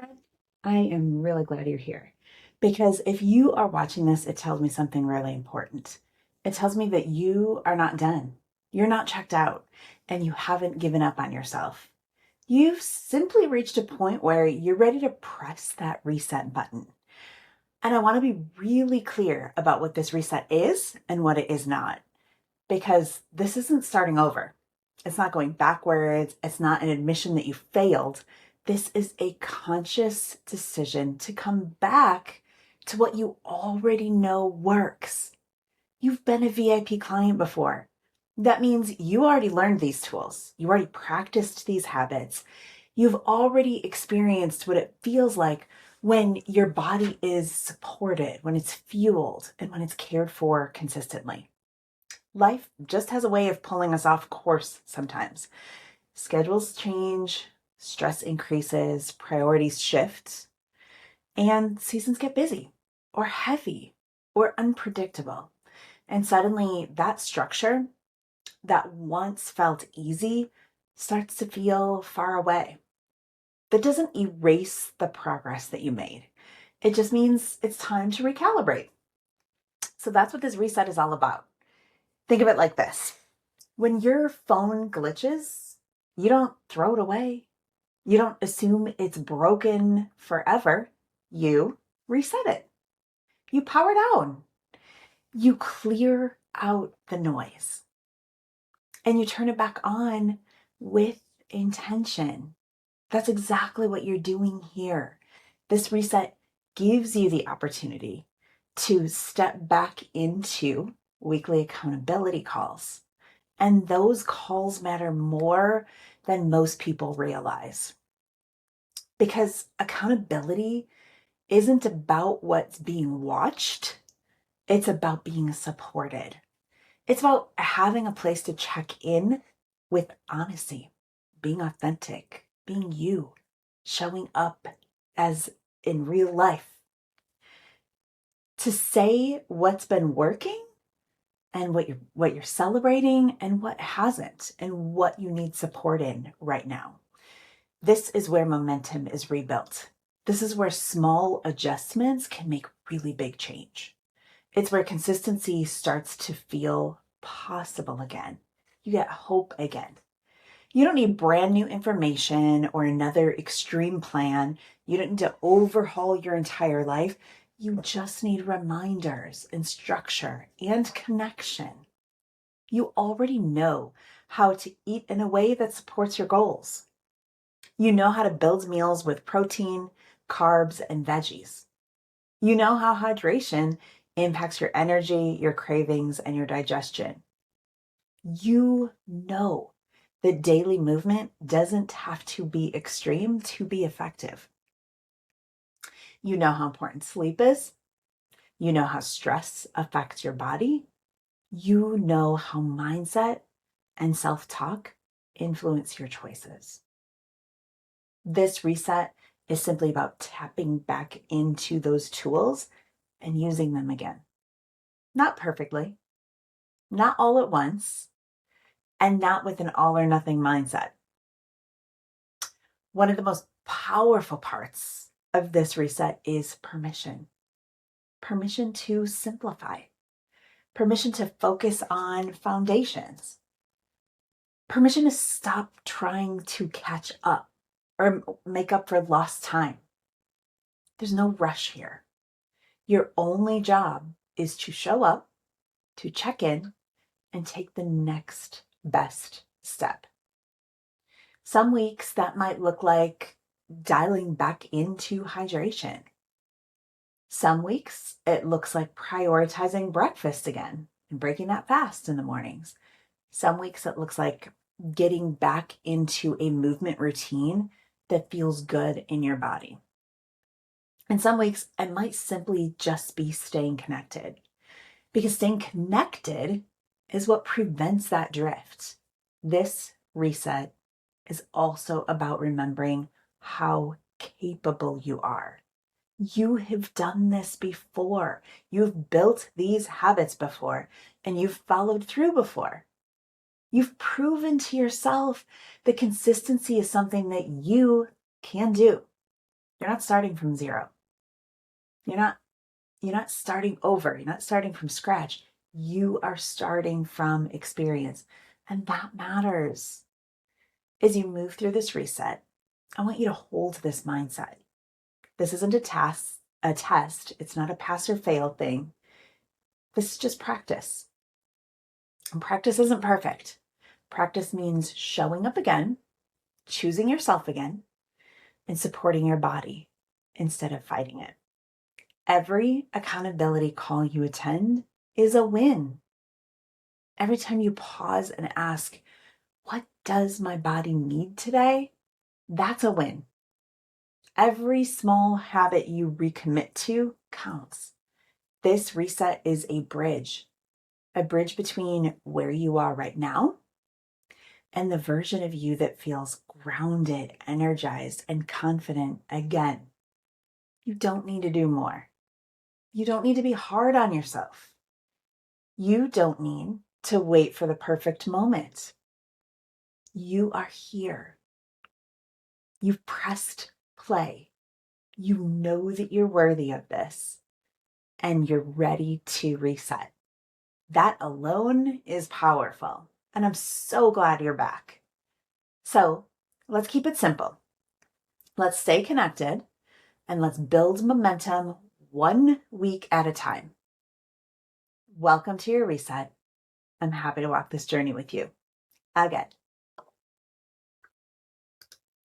Fred, I am really glad you're here because if you are watching this, it tells me something really important. It tells me that you are not done, you're not checked out, and you haven't given up on yourself. You've simply reached a point where you're ready to press that reset button. And I want to be really clear about what this reset is and what it is not, because this isn't starting over. It's not going backwards. It's not an admission that you failed. This is a conscious decision to come back to what you already know works. You've been a VIP client before. That means you already learned these tools. You already practiced these habits. You've already experienced what it feels like when your body is supported, when it's fueled, and when it's cared for consistently. Life just has a way of pulling us off course sometimes. Schedules change, stress increases, priorities shift, and seasons get busy or heavy or unpredictable. And suddenly that structure that once felt easy starts to feel far away. That doesn't erase the progress that you made. It just means it's time to recalibrate. So that's what this reset is all about. Think of it like this. When your phone glitches, you don't throw it away. You don't assume it's broken forever. You reset it. You power down. You clear out the noise. And you turn it back on with intention. That's exactly what you're doing here. This reset gives you the opportunity to step back into weekly accountability calls. And those calls matter more than most people realize. Because accountability isn't about what's being watched, it's about being supported. It's about having a place to check in with honesty, being authentic, being you, showing up as in real life. To say what's been working and what you're celebrating and what hasn't and what you need support in right now. This is where momentum is rebuilt. This is where small adjustments can make really big change. It's where consistency starts to feel possible again. You get hope again. You don't need brand new information or another extreme plan. You don't need to overhaul your entire life. You just need reminders and structure and connection. You already know how to eat in a way that supports your goals. You know how to build meals with protein, carbs, and veggies. You know how hydration impacts your energy, your cravings, and your digestion. You know that daily movement doesn't have to be extreme to be effective. You know how important sleep is. You know how stress affects your body. You know how mindset and self-talk influence your choices. This reset is simply about tapping back into those tools and using them again. Not perfectly, not all at once, and not with an all or nothing mindset. One of the most powerful parts of this reset is permission. Permission to simplify. Permission to focus on foundations. Permission to stop trying to catch up or make up for lost time. There's no rush here. Your only job is to show up, to check in, and take the next best step. Some weeks that might look like dialing back into hydration. Some weeks it looks like prioritizing breakfast again and breaking that fast in the mornings. Some weeks it looks like getting back into a movement routine that feels good in your body. And some weeks it might simply just be staying connected, because staying connected is what prevents that drift. This reset is also about remembering how capable you are. You have done this before. You've built these habits before, and you've followed through before. You've proven to yourself that consistency is something that you can do. You're not starting from zero. You're not starting over. You're not starting from scratch. You are starting from experience. And that matters. As you move through this reset, I want you to hold this mindset. This isn't a test. It's not a pass or fail thing. This is just practice. And practice isn't perfect. Practice means showing up again, choosing yourself again, and supporting your body instead of fighting it. Every accountability call you attend is a win. Every time you pause and ask, what does my body need today? That's a win. Every small habit you recommit to counts. This reset is a bridge between where you are right now and the version of you that feels grounded, energized, and confident again. You don't need to do more. You don't need to be hard on yourself. You don't need to wait for the perfect moment. You are here. You've pressed play. You know that you're worthy of this and you're ready to reset. That alone is powerful. And I'm so glad you're back. So let's keep it simple. Let's stay connected and let's build momentum 1 week at a time. Welcome to your reset. I'm happy to walk this journey with you. Again,